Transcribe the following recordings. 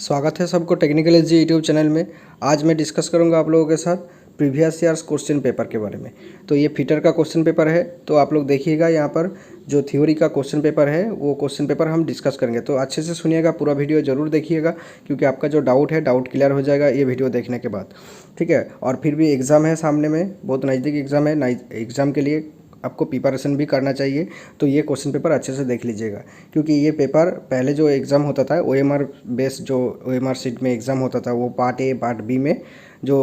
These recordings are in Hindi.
स्वागत है सबको टेक्निकल एजी यूट्यूब चैनल में। आज मैं डिस्कस करूंगा आप लोगों के साथ प्रीवियस ईयर्स क्वेश्चन पेपर के बारे में। तो ये फिटर का क्वेश्चन पेपर है, तो आप लोग देखिएगा यहाँ पर जो थ्योरी का क्वेश्चन पेपर है वो क्वेश्चन पेपर हम डिस्कस करेंगे। तो अच्छे से सुनिएगा, पूरा वीडियो ज़रूर देखिएगा क्योंकि आपका जो डाउट है डाउट क्लियर हो जाएगा ये वीडियो देखने के बाद, ठीक है। और फिर भी एग्ज़ाम है सामने में, बहुत नज़दीक एग्ज़ाम है, एग्ज़ाम के लिए आपको प्रिपरेशन भी करना चाहिए। तो ये क्वेश्चन पेपर अच्छे से देख लीजिएगा क्योंकि ये पेपर पहले जो एग्ज़ाम होता था ओएमआर बेस, जो ओएमआर शीट में एग्ज़ाम होता था वो पार्ट ए पार्ट बी में जो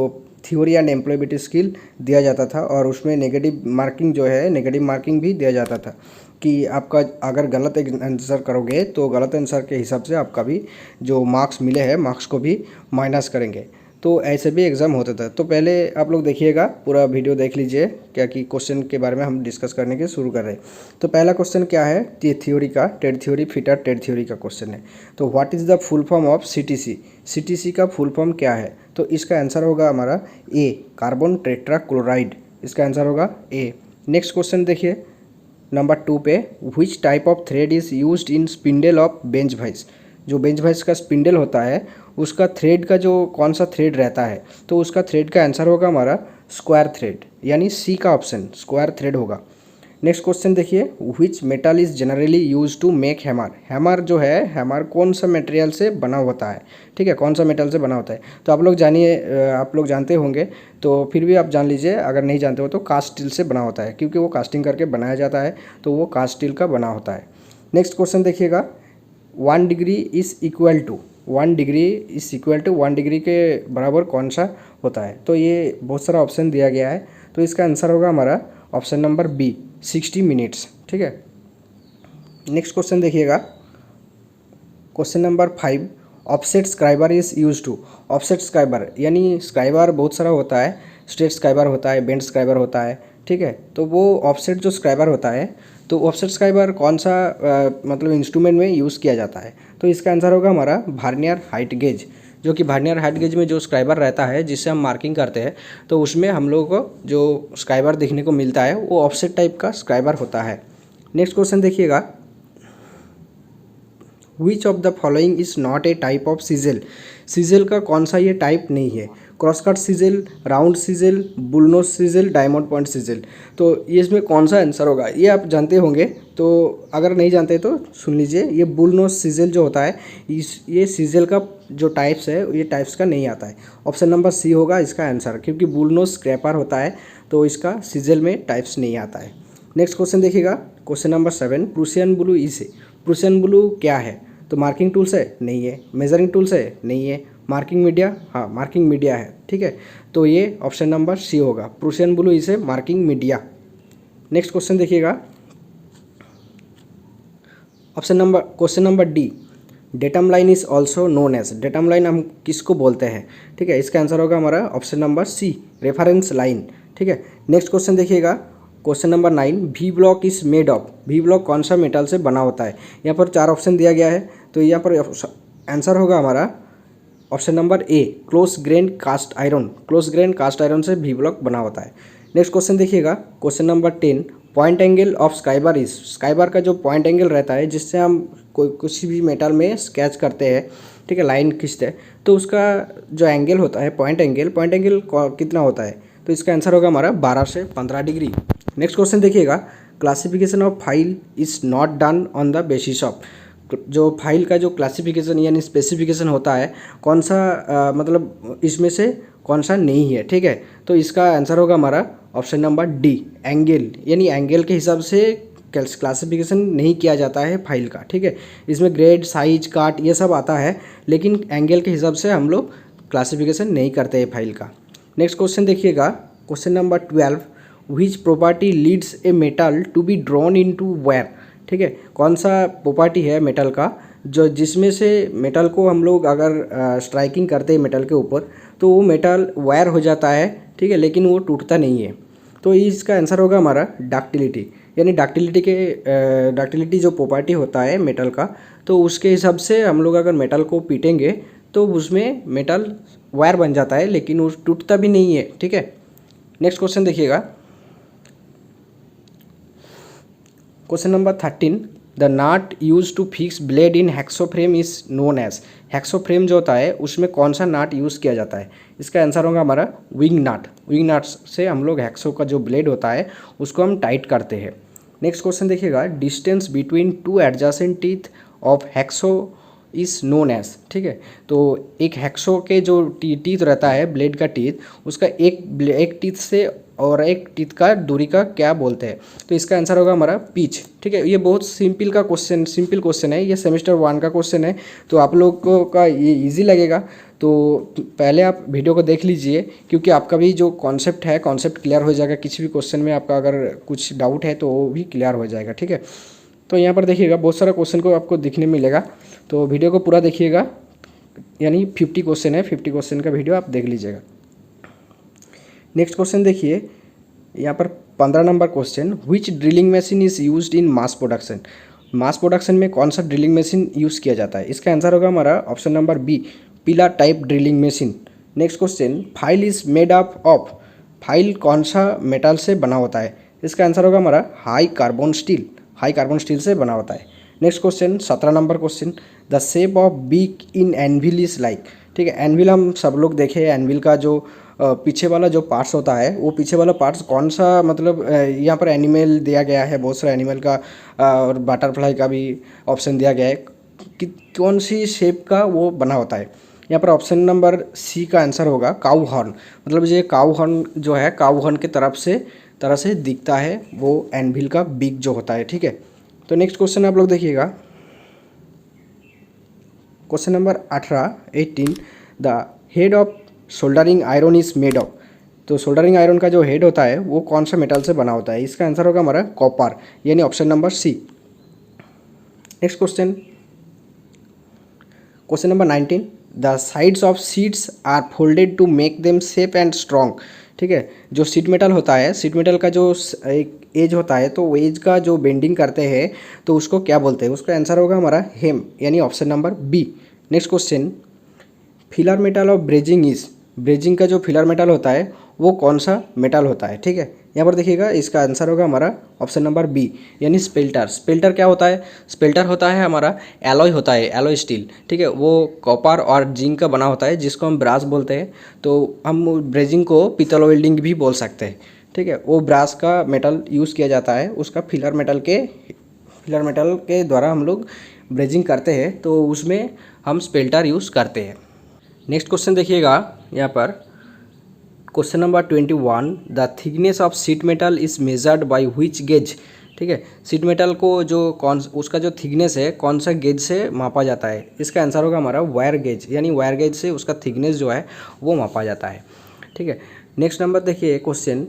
थ्योरी एंड एम्प्लॉयबिलिटी स्किल दिया जाता था और उसमें नेगेटिव मार्किंग जो है नेगेटिव मार्किंग भी दिया जाता था कि आपका अगर गलत आंसर करोगे तो गलत आंसर के हिसाब से आपका भी जो मार्क्स मिले हैं मार्क्स को भी माइनस करेंगे। तो ऐसे भी एग्ज़ाम होता था। तो पहले आप लोग देखिएगा, पूरा वीडियो देख लीजिए क्या कि क्वेश्चन के बारे में हम डिस्कस करने के शुरू कर रहे हैं। तो पहला क्वेश्चन क्या है, ये थ्योरी का TET theory fitter TET theory का क्वेश्चन है। तो what is the full form of CTC, CTC का फुल फॉर्म क्या है? तो इसका आंसर होगा हमारा ए, कार्बन टेट्रा क्लोराइड, इसका आंसर होगा ए। नेक्स्ट क्वेश्चन देखिए नंबर 2 पे, which type of thread is used in spindle of bench vice, जो बेंच वाइज का स्पिंडल होता है उसका थ्रेड का जो कौन सा थ्रेड रहता है, तो उसका थ्रेड का आंसर होगा हमारा स्क्वायर थ्रेड, यानी सी का ऑप्शन स्क्वायर थ्रेड होगा। नेक्स्ट क्वेश्चन देखिए, which metal is generally use to make hammer, hammer जो है हैमर कौन सा मटेरियल से बना होता है, ठीक है, कौन सा मेटल से बना होता है? तो आप लोग जानिए, आप लोग जानते होंगे तो फिर भी आप जान लीजिए, अगर नहीं जानते हो तो कास्ट स्टील से बना होता है क्योंकि वो कास्टिंग करके बनाया जाता है, तो वो कास्ट स्टील का बना होता है। नेक्स्ट क्वेश्चन देखिएगा, 1 degree is equal to, 1 degree is equal to 1 degree के बराबर कौन सा होता है? तो ये बहुत सारा ऑप्शन दिया गया है, तो इसका आंसर होगा हमारा ऑप्शन नंबर बी, 60 मिनट्स, ठीक है। नेक्स्ट क्वेश्चन देखिएगा, question number 5, offset scriber is use to, offset scriber यानी स्क्राइबर बहुत सारा होता है, स्ट्रेट स्क्राइबर होता है, बेंड स्क्राइबर होता है, ठीक है। तो वो ऑफसेट जो स्क्राइबर होता है, तो ऑफसेट स्क्राइबर कौन सा मतलब इंस्ट्रूमेंट में यूज़ किया जाता है? तो इसका आंसर होगा हमारा वर्नियर हाइट गेज, जो कि वर्नियर हाइट गेज में जो स्क्राइबर रहता है जिससे हम मार्किंग करते हैं, तो उसमें हम लोगों को जो स्क्राइबर देखने को मिलता है वो ऑफसेट टाइप का स्क्राइबर होता है। नेक्स्ट क्वेश्चन देखिएगा, which of the following is not a type of chisel, chisel का कौन सा ये टाइप नहीं है? Cross cut chisel, round chisel, bullnose chisel, diamond point chisel. तो ये इसमें कौन सा आंसर होगा ये आप जानते होंगे, तो अगर नहीं जानते तो सुन लीजिए, ये बुलनोज सीजल जो होता है ये सीजल का जो टाइप्स है ये टाइप्स का नहीं आता है। ऑप्शन नंबर सी होगा इसका आंसर, क्योंकि बुलनोज स्क्रैपर होता है तो इसका सीजल में टाइप्स नहीं आता है। नेक्स्ट क्वेश्चन देखिएगा, क्वेश्चन नंबर 7, प्रूसियन ब्लू इसे, प्रूसियन ब्लू क्या है? तो मार्किंग टूल्स है? नहीं है। मेजरिंग टूल्स है? नहीं है। Marking media? हाँ मार्किंग मीडिया है, ठीक है। तो ये ऑप्शन नंबर सी होगा, प्रूसियन ब्लू इसे मार्किंग मीडिया। नेक्स्ट क्वेश्चन देखिएगा, question number D, datum line is also known as, datum line हम किसको बोलते हैं? ठीक है, इसका आंसर होगा हमारा option number C, reference line, ठीक है। नेक्स्ट क्वेश्चन देखिएगा, question number 9, V block is made of, V block कौन सा मेटल से बना होता है? यहाँ पर 4 ऑप्शन दिया गया है, तो यहाँ पर आंसर होगा हमारा option number A, close grain cast iron, close grain cast iron से वी ब्लॉक बना होता है। नेक्स्ट क्वेश्चन देखिएगा, question number 10, point angle of scriber is, scriber का जो पॉइंट एंगल रहता है जिससे हम कुछ भी मेटल में स्केच करते हैं, ठीक है, लाइन खींचते हैं, तो उसका जो एंगल होता है पॉइंट एंगल कितना होता है? तो इसका आंसर होगा हमारा 12 से 15 डिग्री। नेक्स्ट क्वेश्चन देखिएगा, classification of file is not done on the basis of, जो फाइल का जो क्लासिफिकेशन यानी स्पेसिफिकेशन होता है कौन सा मतलब इसमें से कौन सा नहीं है, ठीक है। तो इसका आंसर होगा हमारा ऑप्शन नंबर डी, एंगल, यानी एंगल के हिसाब से क्लासिफिकेशन नहीं किया जाता है फाइल का, ठीक है। इसमें ग्रेड, साइज, काट ये सब आता है, लेकिन एंगल के हिसाब से हम लोग क्लासिफिकेशन नहीं करते हैं फाइल का। नेक्स्ट क्वेश्चन देखिएगा, question number 12, which property leads a metal to be drawn into wire, ठीक है, कौन सा प्रॉपर्टी है मेटल का जो जिसमें से मेटल को हम लोग अगर स्ट्राइकिंग करते हैं मेटल के ऊपर तो वो मेटल वायर हो जाता है, ठीक है, लेकिन वो टूटता नहीं है। तो इसका आंसर होगा हमारा डक्टिलिटी, यानी डक्टिलिटी जो प्रॉपर्टी होता है मेटल का, तो उसके हिसाब से हम लोग अगर मेटल को पीटेंगे तो उसमें मेटल वायर बन जाता है लेकिन वो टूटता भी नहीं है, ठीक है। नेक्स्ट क्वेश्चन देखिएगा, question number 13, the nut use to fix blade in hacksaw frame is known as. Hacksaw frame जो होता है उसमें कौन सा नाट यूज़ किया जाता है? इसका आंसर होगा हमारा विंग नाट। विंग नाट से हम लोग हेक्सो का जो ब्लेड होता है उसको हम टाइट करते हैं। नेक्स्ट क्वेश्चन देखिएगा, distance between two adjacent teeth of hacksaw is known as. ठीक है, तो एक हेक्सो के जो टीथ रहता है, ब्लेड का टीथ, उसका एक टीथ से और एक टीथ का दूरी का क्या बोलते हैं? तो इसका आंसर होगा हमारा पिच। ठीक है, ये बहुत सिंपल क्वेश्चन है, ये सेमेस्टर 1 का क्वेश्चन है, तो आप लोगों का ये इजी लगेगा। तो पहले आप वीडियो को देख लीजिए, क्योंकि आपका भी जो कॉन्सेप्ट है, कॉन्सेप्ट क्लियर हो जाएगा। किसी भी क्वेश्चन में आपका अगर कुछ डाउट है तो वो भी क्लियर हो जाएगा। ठीक है, तो यहाँ पर देखिएगा बहुत सारा क्वेश्चन को आपको दिखने मिलेगा, तो वीडियो को पूरा देखिएगा। यानी 50 क्वेश्चन है, 50 क्वेश्चन का वीडियो आप देख लीजिएगा। नेक्स्ट क्वेश्चन देखिए, यहाँ पर 15 number question, which drilling machine is used in mass production. Mass production में कौन सा ड्रिलिंग मशीन यूज़ किया जाता है? इसका आंसर होगा हमारा ऑप्शन नंबर बी, पिला type drilling machine. Next question, file is made up of. File कौन सा मेटल से बना होता है? इसका आंसर होगा हमारा high carbon steel. High carbon steel से बना होता है। Next question 17 number question, the shape of beak in anvil is like. ठीक है, एनविल हम सब लोग देखे, एनविल का जो पीछे वाला जो पार्ट्स होता है, वो पीछे वाला पार्ट्स कौन सा, मतलब यहाँ पर एनिमल दिया गया है, बहुत सारे एनिमल का और बटरफ्लाई का भी ऑप्शन दिया गया है कि कौन सी शेप का वो बना होता है। यहाँ पर ऑप्शन नंबर सी का आंसर होगा काऊ हॉर्न। मतलब ये काऊ हॉर्न जो है, काऊ हॉर्न की तरह से दिखता है वो एनविल का बीक जो होता है। ठीक है, तो नेक्स्ट क्वेश्चन आप लोग देखिएगा, question number 18 the head of soldering iron is made of. तो सोल्डरिंग आयरन का जो हेड होता है वो कौन सा मेटल से बना होता है? इसका आंसर होगा हमारा कॉपर, यानी option number C. Next question, question number 19, the sides of sheets are folded to make them safe and strong. ठीक है, जो सीट मेटल होता है, सीट मेटल का जो एक एज होता है, तो वो एज का जो बेंडिंग करते हैं तो उसको क्या बोलते हैं? उसका आंसर होगा हमारा हेम, यानी option number B. Next question, filler metal of brazing is. Brazing का जो फिलर मेटल होता है वो कौन सा मेटल होता है? ठीक है, यहाँ पर देखिएगा, इसका आंसर होगा हमारा ऑप्शन नंबर बी, यानी स्पेल्टर। स्पेल्टर क्या होता है? स्पेल्टर होता है हमारा एलॉय होता है, एलॉय स्टील। ठीक है, वो कॉपर और जिंक का बना होता है, जिसको हम ब्रास बोलते हैं। तो हम ब्रेजिंग को पीतल वेल्डिंग भी बोल सकते हैं। ठीक है, वो ब्रास का मेटल यूज़ किया जाता है, उसका फिलर मेटल के द्वारा हम लोग ब्रेजिंग करते हैं, तो उसमें हम स्पेल्टर यूज़ करते हैं। नेक्स्ट क्वेश्चन देखिएगा, यहाँ पर question number 21, the thickness of sheet metal is measured by which gauge. ठीक है, शीट मेटल को जो उसका जो थिकनेस है कौन सा गेज से मापा जाता है? इसका आंसर होगा हमारा वायर गेज, यानी वायर गेज से उसका थिकनेस जो है वो मापा जाता है। ठीक है, नेक्स्ट नंबर देखिए, question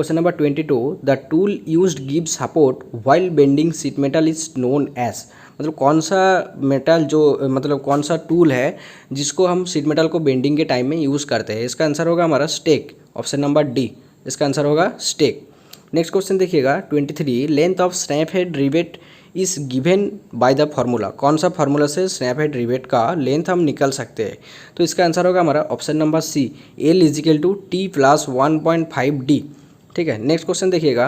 number 22, the tool used give support while bending sheet metal is known as. मतलब कौन सा मेटल जो, मतलब कौन सा टूल है जिसको हम शीट मेटल को बेंडिंग के टाइम में यूज़ करते हैं? इसका आंसर होगा हमारा स्टेक, ऑप्शन नंबर डी। इसका आंसर होगा स्टेक। नेक्स्ट क्वेश्चन देखिएगा 23, length of snap head rivet is given by the formula. कौन सा फार्मूला से स्नैप हेड रिवेट का लेंथ हम निकल सकते हैं? तो इसका आंसर होगा हमारा option number C, L equal to T plus 1.5 D. ठीक है, नेक्स्ट क्वेश्चन देखिएगा,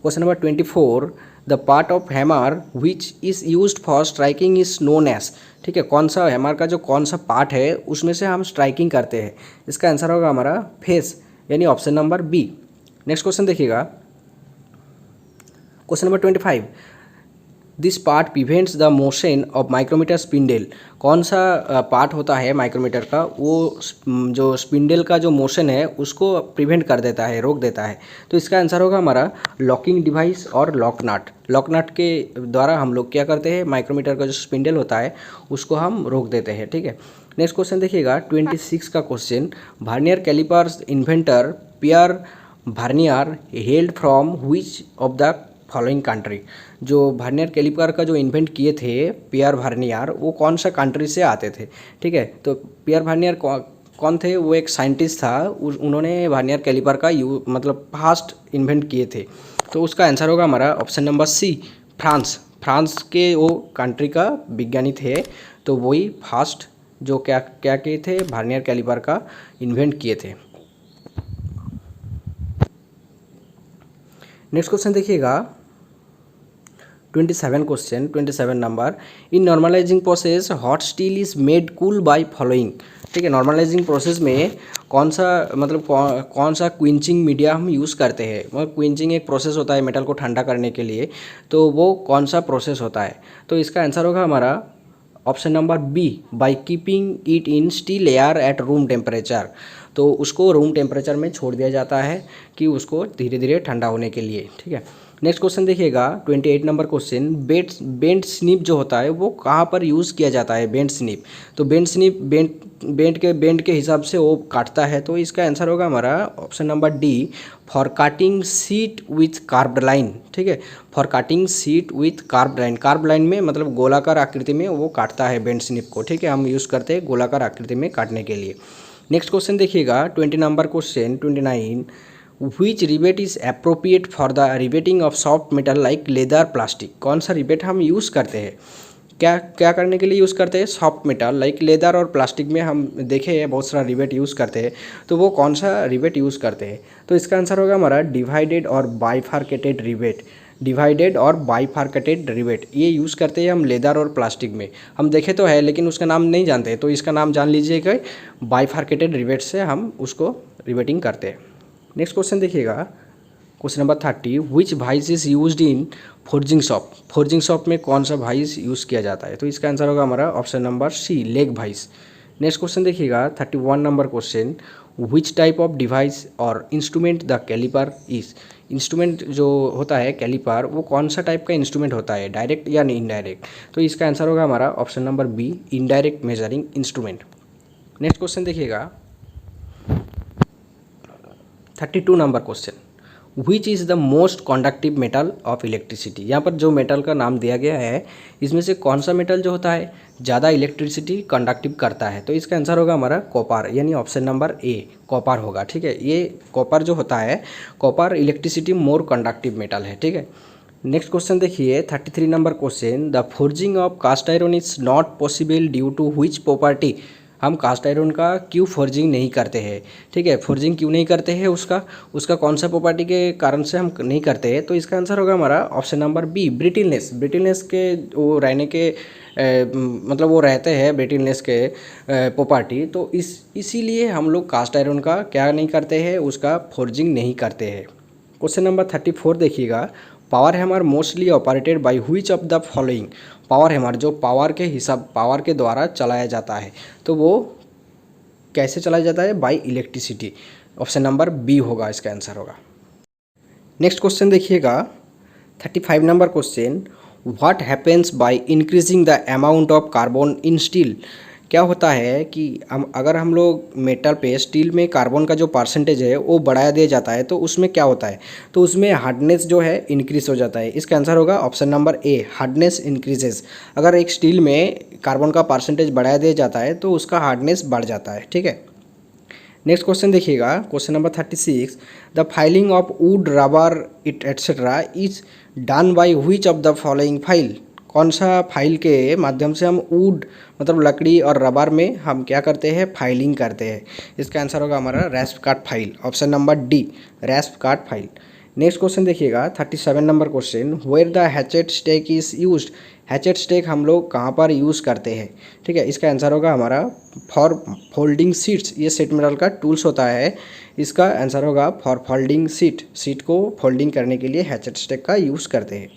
question number 24, the part of hammer which is used for striking is known as. ठीक है, कौन सा हैमर का जो कौन सा पार्ट है उसमें से हम स्ट्राइकिंग करते हैं? इसका आंसर होगा हमारा फेस, यानी option number B. Next question देखिएगा, question number 25, this part prevents the motion of micrometer spindle. कौन सा पार्ट होता है माइक्रोमीटर का, वो जो स्पिंडल का जो मोशन है उसको प्रिवेंट कर देता है, रोक देता है? तो इसका आंसर होगा हमारा लॉकिंग डिवाइस और लॉक नट। लॉक नट के द्वारा हम लोग क्या करते हैं, माइक्रोमीटर का जो स्पिंडल होता है उसको हम रोक देते हैं। ठीक है, नेक्स्ट क्वेश्चन देखिएगा 26 का question, vernier calipers inventor Pierre Vernier hailed from which of the following country. जो वर्नियर कैलिपर का जो इन्वेंट किए थे पियर वर्नियर, वो कौन सा कंट्री से आते थे? ठीक है, तो पियर वर्नियर कौन थे? वो एक साइंटिस्ट था, उन्होंने वर्नियर कैलिपर का मतलब फास्ट इन्वेंट किए थे। तो उसका आंसर होगा हमारा option number C, France. France के वो कंट्री का विज्ञानी थे, तो वही फास्ट जो क्या किए थे, वर्नियर कैलिपर का इन्वेंट किए थे। नेक्स्ट क्वेश्चन देखिएगा, 27 question 27 number, in normalising process hot steel is made cool by following. ठीक है, नॉर्मलाइजिंग प्रोसेस में कौन सा मतलब कौन सा क्विंचिंग मीडिया हम यूज़ करते हैं। मतलब क्विंचिंग एक प्रोसेस होता है मेटल को ठंडा करने के लिए, तो वो कौन सा प्रोसेस होता है। तो इसका आंसर होगा हमारा option number B, by keeping it in still air at room temperature. तो उसको रूम टेम्परेचर में छोड़ दिया जाता है कि उसको धीरे धीरे ठंडा होने के लिए। ठीक है, नेक्स्ट क्वेश्चन देखिएगा 28 नंबर क्वेश्चन, बेंट स्निप जो होता है वो कहाँ पर यूज़ किया जाता है। बेंट स्निप, तो बेंट स्निप बेंट के हिसाब से वो काटता है। तो इसका आंसर होगा हमारा option number D, for cutting sheet with curved line. ठीक है, for cutting sheet with curved line, curved line में मतलब गोलाकार आकृति में वो काटता है बेंट स्निप को। ठीक है, हम यूज़ करते हैं गोलाकार आकृति में काटने के लिए। नेक्स्ट क्वेश्चन देखिएगा 20 number question 29, which rivet is appropriate for the riveting of soft metal like leather plastic. कौन सा रिबेट हम यूज़ करते हैं, क्या क्या करने के लिए यूज़ करते हैं। सॉफ्ट मेटल लाइक लेदर और प्लास्टिक में हम देखे हैं बहुत सारा रिबेट यूज़ करते हैं, तो वो कौन सा रिबेट यूज़ करते हैं। तो इसका आंसर होगा हमारा डिवाइडेड और बाइफार्केटेड रिबेट। डिवाइडेड और बाइफार्केटेड रिबेट ये यूज़ करते हैं हम लेदर और प्लास्टिक में। हम देखे तो है लेकिन उसका नाम नहीं जानते, तो इसका नाम जान लीजिएगा, बाइफार्केटेड रिबेट से हम उसको रिबेटिंग करते हैं। नेक्स्ट क्वेश्चन देखिएगा question number 30, which vice is used in forging shop. Forging shop में कौन सा वाइस यूज़ किया जाता है। तो इसका आंसर होगा हमारा option number C, leg vice. Next question देखिएगा 31 number question, which type of device और instrument the calliper is. Instrument जो होता है कैलिपर वो कौन सा टाइप का इंस्ट्रूमेंट होता है, डायरेक्ट या इनडायरेक्ट। तो इसका आंसर होगा हमारा option number B, indirect measuring instrument. Next question देखिएगा 32 number question, which is the most conductive metal of electricity. यहाँ पर जो मेटल का नाम दिया गया है इसमें से कौन सा मेटल जो होता है ज़्यादा इलेक्ट्रिसिटी कंडक्टिव करता है। तो इसका आंसर होगा हमारा कॉपर, यानी ऑप्शन नंबर ए, कॉपर होगा। ठीक है, ये कॉपर जो होता है, copper electricity more conductive metal है। ठीक है, नेक्स्ट क्वेश्चन देखिए 33 number question, the forging of cast iron is not possible due to which property. हम कास्ट आयरन का क्यों फोर्जिंग नहीं करते हैं। ठीक है, फोर्जिंग क्यों नहीं करते हैं, उसका कौन सा प्रॉपर्टी के कारण से हम नहीं करते हैं। तो इसका आंसर होगा हमारा ऑप्शन नंबर बी, ब्रिटिलनेस। ब्रिटिलनेस के वो रहने के मतलब वो रहते हैं ब्रिटिलनेस के प्रॉपर्टी, तो इसीलिए हम लोग कास्ट आयरन का क्या नहीं करते हैं, उसका फोर्जिंग नहीं करते हैं। क्वेश्चन नंबर 34 देखिएगा, power hammer mostly operated by which of the following. Power hammer जो पावर के द्वारा चलाया जाता है, तो वो कैसे चलाया जाता है, by electricity. Option number B होगा, इसका आंसर होगा। नेक्स्ट क्वेश्चन देखिएगा 35 number question, what happens by increasing the amount of carbon in steel. क्या होता है कि अगर हम लोग मेटल पे स्टील में कार्बन का जो परसेंटेज है वो बढ़ाया दिया जाता है, तो उसमें क्या होता है, तो उसमें हार्डनेस जो है इंक्रीज हो जाता है। इसका आंसर होगा ऑप्शन नंबर ए, हार्डनेस इंक्रीजेस। अगर एक स्टील में कार्बन का परसेंटेज बढ़ाया दिया जाता है तो उसका हार्डनेस बढ़ जाता है। ठीक है, नेक्स्ट क्वेश्चन देखिएगा question number 36, the filing of would, rubber it etcetera is done by which of the following file. कौन सा फाइल के माध्यम से हम वुड मतलब लकड़ी और रबर में हम क्या करते हैं, फाइलिंग करते हैं। इसका आंसर होगा हमारा rasp card file, option number D, rasp card file. Next question देखिएगा 37 number question, where the hatchet stake is used. Hatchet stake हम लोग कहाँ पर यूज़ करते हैं। ठीक है, इसका आंसर होगा हमारा फॉर फोल्डिंग सीट्स। ये सीट मेटल का टूल्स होता है, इसका आंसर होगा फॉर फोल्डिंग सीट को फोल्डिंग करने के लिए हैचेट स्टेक का यूज़ करते हैं।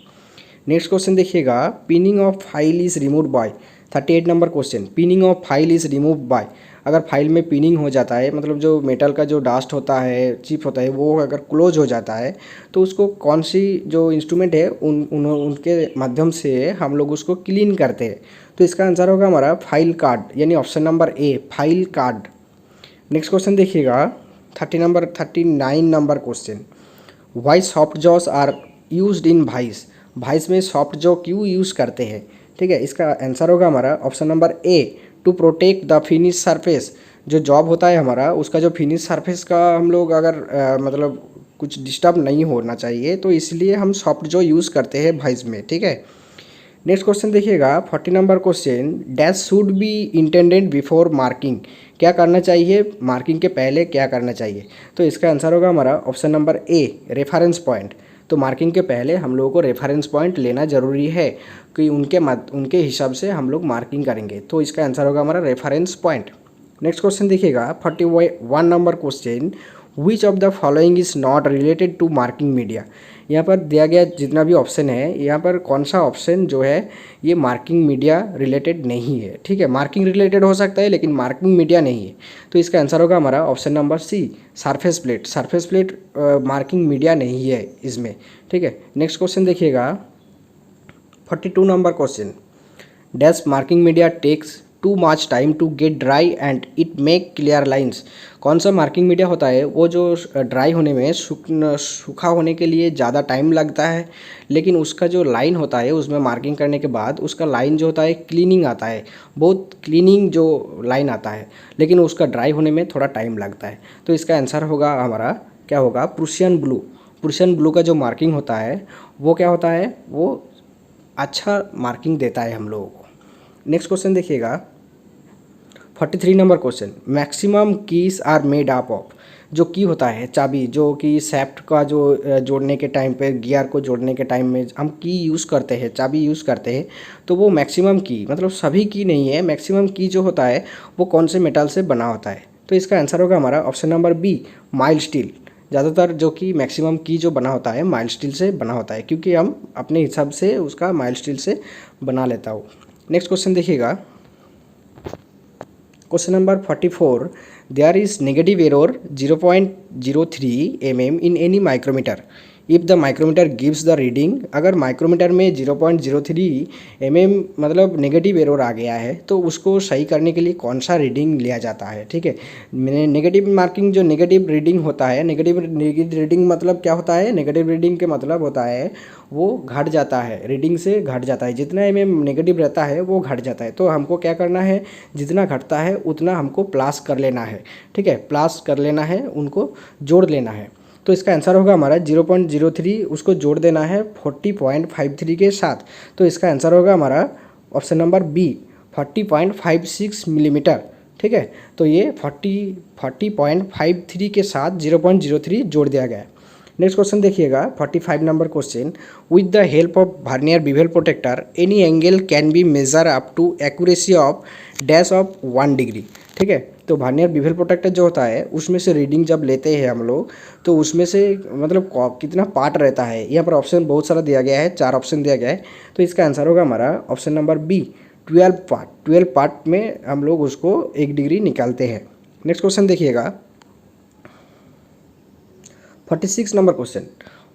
नेक्स्ट क्वेश्चन देखिएगा, pinning of file is remove by. 38 number question, pinning of file is remove by. अगर फाइल में पिनिंग हो जाता है, मतलब जो मेटल का जो डास्ट होता है, चिप होता है, वो अगर क्लोज हो जाता है, तो उसको कौन सी जो इंस्ट्रूमेंट है उनके माध्यम से हम लोग उसको क्लीन करते हैं। तो इसका आंसर होगा हमारा फाइल कार्ड, यानी option number A, file card. Next question देखिएगा 39 number question, why soft jaws are used in vice. Vice में सॉफ्ट जॉ क्यों यूज़ करते हैं। ठीक है, इसका आंसर होगा हमारा option number A, to protect the finish surface. जो जॉब होता है हमारा, उसका जो फिनिश सरफेस का हम लोग अगर मतलब कुछ डिस्टर्ब नहीं होना चाहिए, तो इसलिए हम सॉफ्ट जॉ यूज़ करते हैं वाइस में। ठीक है, नेक्स्ट क्वेश्चन देखिएगा 40 number question, dash should be intended before marking. क्या करना चाहिए, मार्किंग के पहले क्या करना चाहिए। तो इसका आंसर होगा हमारा ऑप्शन नंबर ए, रेफरेंस पॉइंट। तो मार्किंग के पहले हम लोगों को रेफरेंस पॉइंट लेना ज़रूरी है कि उनके हिसाब से हम लोग मार्किंग करेंगे। तो इसका आंसर होगा हमारा रेफरेंस पॉइंट। नेक्स्ट क्वेश्चन देखिएगा 41 number question, which of the following is not related to marking media. यहाँ पर दिया गया जितना भी ऑप्शन है, यहाँ पर कौन सा ऑप्शन जो है ये मार्किंग मीडिया रिलेटेड नहीं है। ठीक है, मार्किंग रिलेटेड हो सकता है लेकिन मार्किंग मीडिया नहीं है। तो इसका आंसर होगा हमारा option number C, surface plate. Surface plate marking media नहीं है इसमें। ठीक है, नेक्स्ट क्वेश्चन देखिएगा 42 number question, dash marking media takes too much time to get dry and it make clear lines. कौन सा मार्किंग मीडिया होता है वो जो ड्राई होने में सूखा होने के लिए ज़्यादा टाइम लगता है, लेकिन उसका जो लाइन होता है उसमें मार्किंग करने के बाद उसका लाइन जो होता है क्लीनिंग आता है, बहुत क्लीनिंग जो लाइन आता है, लेकिन उसका ड्राई होने में थोड़ा टाइम लगता है। तो इसका आंसर होगा हमारा क्या होगा, प्रूशियन ब्लू। प्रूशियन ब्लू का जो मार्किंग होता है वो क्या होता है, वो अच्छा मार्किंग देता है हम लोगों को। नेक्स्ट क्वेश्चन देखिएगा 43 number question, maximum keys are made up of. जो की होता है चाबी, जो कि सेफ्ट का जो जोड़ने के टाइम पे, गियर को जोड़ने के टाइम में हम की यूज़ करते हैं, चाबी यूज़ करते हैं, तो वो मैक्सिमम की मतलब सभी की नहीं है, मैक्सिमम की जो होता है वो कौन से मेटल से बना होता है। तो इसका आंसर होगा हमारा option number B, mild steel. ज़्यादातर जो कि मैक्सिमम की जो बना होता है माइल्ड स्टील से बना होता है, क्योंकि हम अपने हिसाब से उसका माइल्ड स्टील से बना लेता हूँ। नेक्स्ट क्वेश्चन देखिएगा question number 44, there is negative error 0.03 mm in any micrometer if the micrometer gives the reading. अगर माइक्रोमीटर में 0.03 mm मतलब नेगेटिव एरर आ गया है तो उसको सही करने के लिए कौन सा रीडिंग लिया जाता है। ठीक है, नेगेटिव मार्किंग जो नेगेटिव रीडिंग होता है, नेगेटिव रीडिंग मतलब क्या होता है, नेगेटिव रीडिंग के मतलब होता है वो घट जाता है, रीडिंग से घट जाता है, जितना mm नेगेटिव रहता है वो घट जाता है। तो हमको क्या करना है, जितना घटता है उतना हमको प्लस कर लेना है। ठीक है, प्लस कर लेना है, उनको जोड़ लेना है। तो इसका आंसर होगा हमारा 0.03, उसको जोड़ देना है 40.53 के साथ। तो इसका आंसर होगा हमारा ऑप्शन नंबर बी, 40.56 मिलीमीटर। ठीक है, तो ये 40.53 के साथ 0.03 जोड़ दिया गया है। नेक्स्ट क्वेश्चन देखिएगा 45 number question, with the help of vernier bevel protractor any angle can be measure up to accuracy of dash of 1 degree. ठीक है, तो वर्नियर बिवेल प्रोटेक्टर जो होता है उसमें से रीडिंग जब लेते हैं हम लोग, तो उसमें से मतलब कितना पार्ट रहता है, यहाँ पर ऑप्शन बहुत सारा दिया गया है, 4 ऑप्शन दिया गया है। तो इसका आंसर होगा हमारा option number B, 12 part. 12 part में हम लोग उसको 1 डिग्री निकालते हैं। नेक्स्ट क्वेश्चन देखिएगा 46 number question,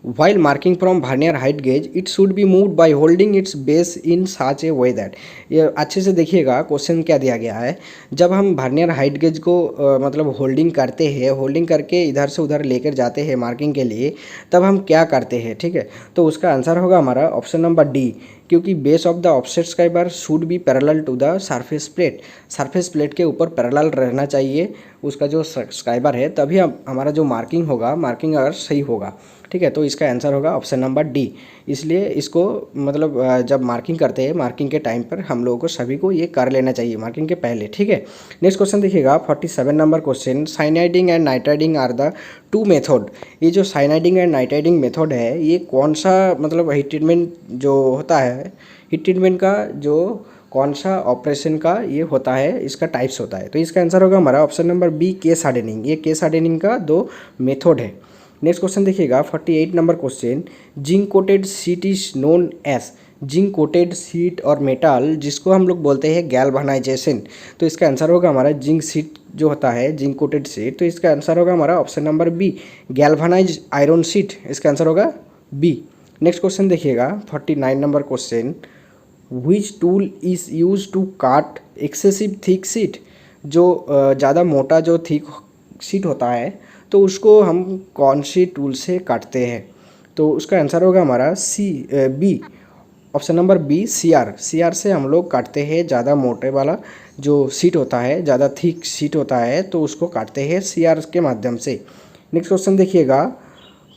while marking from vernier height gauge it should be moved by holding its base in such a way that। ये अच्छे से देखिएगा क्वेश्चन क्या दिया गया है। जब हम वर्नियर हाइट गेज को मतलब होल्डिंग करते हैं, होल्डिंग करके इधर से उधर लेकर जाते हैं मार्किंग के लिए, तब हम क्या करते हैं। ठीक है, तो उसका आंसर होगा हमारा ऑप्शन नंबर डी, क्योंकि base of the offset scriber should be parallel to the surface plate. Surface plate के ऊपर पैरेलल रहना चाहिए उसका जो स्क्राइबर है, तभी हमारा जो मार्किंग होगा, मार्किंग अगर सही होगा। ठीक है, तो इसका आंसर होगा ऑप्शन नंबर डी। इसलिए इसको मतलब जब मार्किंग करते हैं, मार्किंग के टाइम पर हम लोगों को सभी को ये कर लेना चाहिए मार्किंग के पहले। ठीक है, नेक्स्ट क्वेश्चन देखिएगा 47 number question, cyaniding and nitriding are the 2 method. ये जो साइनाइडिंग एंड नाइट्राइडिंग मेथड है ये कौन सा मतलब हीट ट्रीटमेंट जो होता है, हीट ट्रीटमेंट का जो कौन सा ऑपरेशन का ये होता है, इसका टाइप्स होता है। तो इसका आंसर होगा हमारा option number B, case hardening. ये केस हार्डनिंग का 2 मेथड है। नेक्स्ट क्वेश्चन देखिएगा 48 number question, zinc coated sheet is known as. Zinc coated sheet और मेटल जिसको हम लोग बोलते हैं गैल्वेनाइजेशन। तो इसका आंसर होगा हमारा जिंक शीट जो होता है, जिंक कोटेड शीट। तो इसका आंसर होगा हमारा option number B, galvanize iron sheet. इसका आंसर होगा बी। नेक्स्ट क्वेश्चन देखिएगा 49 number question, which tool is use to cut excessive thick sheet. जो ज़्यादा मोटा जो थिक शीट होता है तो उसको हम कौन सी टूल से काटते हैं। तो उसका आंसर होगा हमारा B, option number B, CR. CR से हम लोग काटते हैं, ज़्यादा मोटे वाला जो शीट होता है, ज़्यादा थिक शीट होता है तो उसको काटते हैं सीआर के माध्यम से। नेक्स्ट क्वेश्चन देखिएगा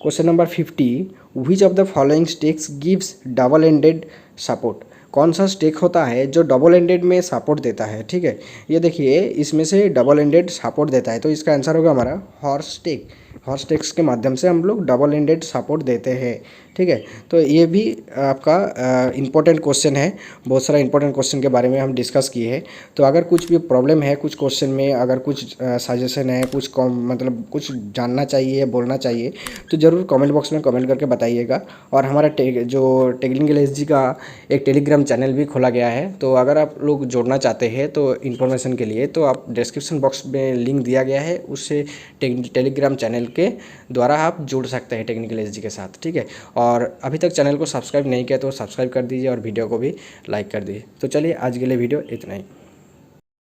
question number 50, which of the following stakes gives double ended support. कौन सा स्टेक होता है जो डबल एंडेड में सपोर्ट देता है। ठीक है, ये देखिए इसमें से डबल एंडेड सपोर्ट देता है। तो इसका आंसर होगा हमारा हॉर्स स्टेक। हॉट टेक्स्ट के माध्यम से हम लोग डबल एंडेड सपोर्ट देते हैं। ठीक है, तो ये भी आपका इम्पोर्टेंट क्वेश्चन है। बहुत सारा इंपॉर्टेंट क्वेश्चन के बारे में हम डिस्कस किए हैं। तो अगर कुछ भी प्रॉब्लम है कुछ क्वेश्चन में, अगर कुछ सजेशन है, कुछ मतलब कुछ जानना चाहिए, बोलना चाहिए, तो ज़रूर कमेंट बॉक्स में कमेंट करके बताइएगा। और हमारा जो टेक्निकल एसजी का एक टेलीग्राम चैनल भी खोला गया है, तो अगर आप लोग जोड़ना चाहते हैं तो इन्फॉर्मेशन के लिए तो आप डिस्क्रिप्शन बॉक्स में लिंक दिया गया है, उससे टेलीग्राम चैनल के द्वारा आप जुड़ सकते हैं टेक्निकल एसजी के साथ। ठीक है, और अभी तक चैनल को सब्सक्राइब नहीं किया तो सब्सक्राइब कर दीजिए और वीडियो को भी लाइक कर दीजिए। तो चलिए आज के लिए वीडियो इतना ही।